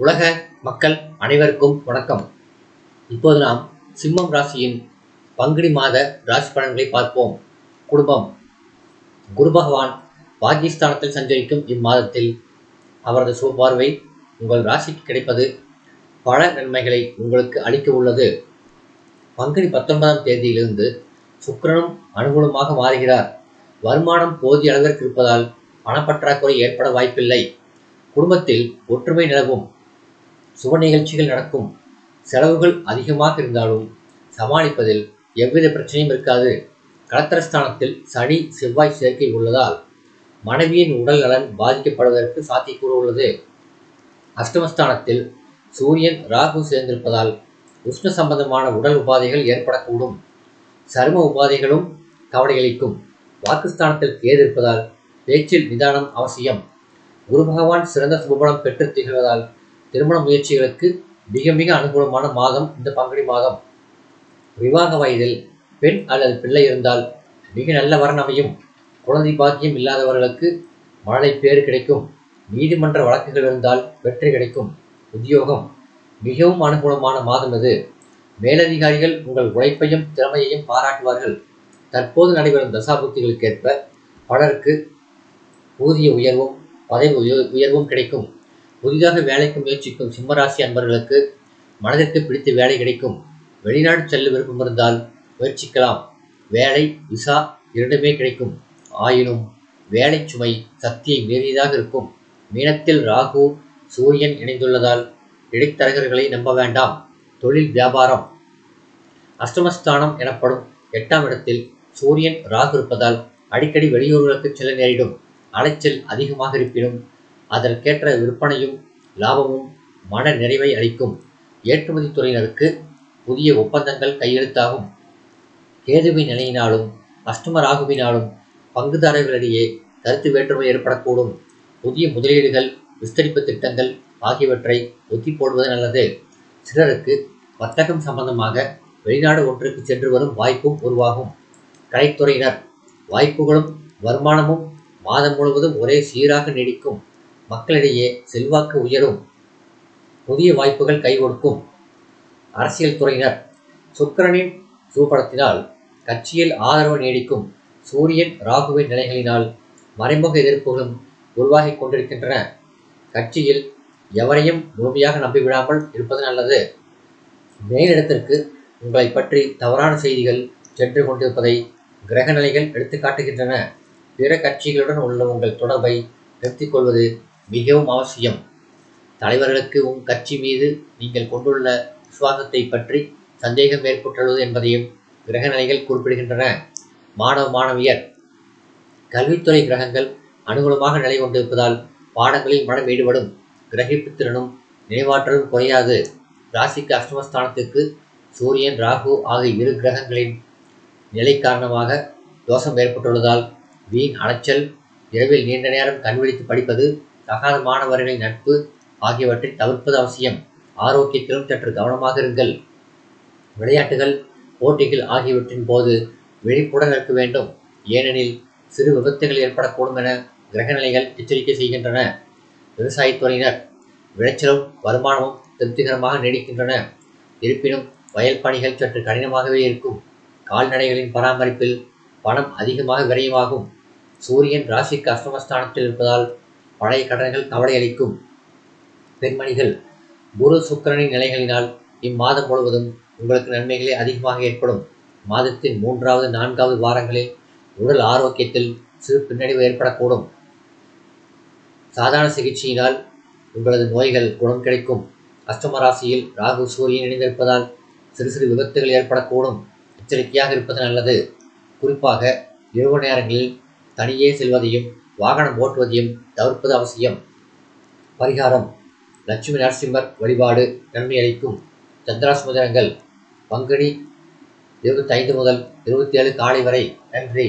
உலக மக்கள் அனைவருக்கும் வணக்கம். இப்போது நாம் சிம்மம் ராசியின் பங்குனி மாத ராசி பலன்களை பார்ப்போம். குடும்பம். குரு பகவான் பாகிஸ்தானத்தில் சஞ்சரிக்கும் இம்மாதத்தில் அவரது சுபபார்வை உங்கள் ராசிக்கு கிடைப்பது பல நன்மைகளை உங்களுக்கு அளிக்க உள்ளது. பங்குனி 19ஆம் தேதியிலிருந்து சுக்கிரனும் அனுகூலமாக மாறுகிறார். வருமானம் போதிய அளவிற்கு இருப்பதால் பணப்பற்றாக்குறை ஏற்பட வாய்ப்பில்லை. குடும்பத்தில் ஒற்றுமை நிலவும். சுப நிகழ்ச்சிகள் நடக்கும். செலவுகள் அதிகமாக இருந்தாலும் சமாளிப்பதில் எவ்வித பிரச்சனையும் இருக்காது. கலத்திரஸ்தானத்தில் சனி செவ்வாய் சேர்க்கை உள்ளதால் மனைவியின் உடல் நலன் பாதிக்கப்படுவதற்கு சாத்தியக்கூறு உள்ளது. அஷ்டமஸ்தானத்தில் சூரியன் ராகு சேர்ந்திருப்பதால் உஷ்ண சம்பந்தமான உடல் உபாதைகள் ஏற்படக்கூடும். சரும உபாதைகளும் கவலையளிக்கும். வாக்குஸ்தானத்தில் கேது இருப்பதால் பேச்சில் நிதானம் அவசியம். குரு பகவான் சிறந்த சுபபலம் பெற்று திகழ்வதால் திருமண முயற்சிகளுக்கு மிக மிக அனுகூலமான மாதம் இந்த பங்குனி மாதம். விவாக வயதில் பெண் அல்லது பிள்ளை இருந்தால் மிக நல்ல வரன் அமையும். குழந்தை பாக்கியம் இல்லாதவர்களுக்கு மழலை பேறு கிடைக்கும். நீதிமன்ற வழக்குகள் இருந்தால் வெற்றி கிடைக்கும். உத்தியோகம். மிகவும் அனுகூலமான மாதம் இது. மேலதிகாரிகள் உங்கள் உழைப்பையும் திறமையையும் பாராட்டுவார்கள். தற்போது நடைபெறும் தசாபுத்திகளுக்கேற்ப பலருக்கு ஊதிய உயர்வும் பதவி உயர்வும் கிடைக்கும். புதிதாக வேலைக்கு முயற்சிக்கும் சிம்மராசி அன்பர்களுக்கு மனதிற்கு பிடித்த வேலை கிடைக்கும். வெளிநாடு செல்ல விருப்பம் இருந்தால் முயற்சிக்கலாம். வேலை விசா இரண்டுமே கிடைக்கும். ஆயினும் வேலை சுமை சக்தியை மீறியதாக இருக்கும். மீனத்தில் ராகு சூரியன் இணைந்துள்ளதால் இடைத்தரகர்களை நம்ப வேண்டாம். தொழில் வியாபாரம். அஷ்டமஸ்தானம் எனப்படும் 8ஆம் இடத்தில் சூரியன் ராகு இருப்பதால் அடிக்கடி வெளியூர்களுக்கு செல்ல நேரிடும். அலைச்சல் அதிகமாக இருப்பினும் அதற்கேற்ற விற்பனையும் லாபமும் மன நிறைவை அளிக்கும். ஏற்றுமதி துறையினருக்கு புதிய ஒப்பந்தங்கள் கையெழுத்தாகும். கேதுவின் நிலையினாலும் அஷ்டம ராகுவினாலும் பங்குதாரர்களிடையே கருத்து வேற்றுமை ஏற்படக்கூடும். புதிய முதலீடுகள் விஸ்தரிப்பு திட்டங்கள் ஆகியவற்றை ஒத்தி போடுவது நல்லது. சிலருக்கு வர்த்தகம் சம்பந்தமாக வெளிநாடு ஒன்றுக்கு சென்று வரும் வாய்ப்பும் உருவாகும். கலைத்துறையினர். வாய்ப்புகளும் வருமானமும் மாதம் முழுவதும் ஒரே சீராக நீடிக்கும். மக்களிடையே செல்வாக்கு உயரும். புதிய வாய்ப்புகள் கை கொடுக்கும். அரசியல் துறையினர். சுக்கிரனின் சூப்படத்தினால் கட்சியில் ஆதரவு நீடிக்கும். சூரியன் ராகுவின் நிலைகளினால் மறைமுக எதிர்ப்புகளும் உருவாகி கொண்டிருக்கின்றன. கட்சியில் எவரையும் முழுமையாக நம்பிவிடாமல் இருப்பது நல்லது. மேலிடத்திற்கு உங்களை பற்றி தவறான செய்திகள் சென்று கொண்டிருப்பதை கிரக நிலைகள் எடுத்துக்காட்டுகின்றன. பிற கட்சிகளுடன் உள்ள உங்கள் தொடர்பை நிறுத்திக் கொள்வது மிகவும் அவசியம். தலைவர்களுக்கு உங்கள் கட்சி மீது நீங்கள் கொண்டுள்ள விசுவாசத்தை பற்றி சந்தேகம் ஏற்பட்டுள்ளது என்பதையும் கிரக நிலைகள் குறிப்பிடுகின்றன. மாணவ மாணவியர். கல்வித்துறை கிரகங்கள் அனுகூலமாக நிலை கொண்டிருப்பதால் பாடங்களில் மனம் ஈடுபடும். கிரகிப்பு திறனும் நினைவாற்றலும் குறையாது. ராசிக்கு அஷ்டமஸ்தானத்திற்கு சூரியன் ராகு ஆகிய இரு கிரகங்களின் நிலை காரணமாக தோஷம் ஏற்பட்டுள்ளதால் வீண் அலைச்சல், இரவில் நீண்ட நேரம் கண்விழித்து படிப்பது, தகாத மாணவர்களின் நட்பு ஆகியவற்றை தவிர்ப்பது அவசியம். ஆரோக்கியத்திலும் சற்று கவனமாக இருங்கள். விளையாட்டுகள் போட்டிகள் ஆகியவற்றின் போது விழிப்புடன் இருக்க வேண்டும். ஏனெனில் சிறு விபத்துகள் ஏற்படக்கூடும் என கிரகநிலைகள் எச்சரிக்கை செய்கின்றன. விவசாயத்துறையினர். விளைச்சலும் வருமானமும் திருப்திகரமாக நீடிக்கின்றன. இருப்பினும் வயல் பணிகள் சற்று கடினமாகவே இருக்கும். கால்நடைகளின் பராமரிப்பில் பணம் அதிகமாக விரயமாகும். சூரியன் ராசிக்கு அஷ்டமஸ்தானத்தில் இருப்பதால் பழைய கடன்கள் கவலையளிக்கும். பெண்மணிகள். குரு சுக்கிரனின் நிலைகளினால் இம்மாதம் முழுவதும் உங்களுக்கு நன்மைகளே அதிகமாக ஏற்படும். மாதத்தின் 3வது 4வது வாரங்களில் உடல் ஆரோக்கியத்தில் சிறு பின்னடைவு ஏற்படக்கூடும். சாதாரண சிகிச்சையினால் உங்களது நோய்கள் குணம் கிடைக்கும். அஷ்டம ராசியில் ராகு சூரியன் இணைந்திருப்பதால் சிறு சிறு விபத்துகள் ஏற்படக்கூடும். எச்சரிக்கையாக இருப்பது நல்லது. குறிப்பாக இரவு நேரங்களில் தனியே செல்வதையும் வாகனம் ஓட்டுவதையும் தவிர்ப்பது அவசியம். பரிகாரம். லட்சுமி நரசிம்மர் வழிபாடு நன்மை அளிக்கும். சந்திராஷ்மதனங்கள். பங்குனி 25 முதல் 27 காலை வரை. நன்றி.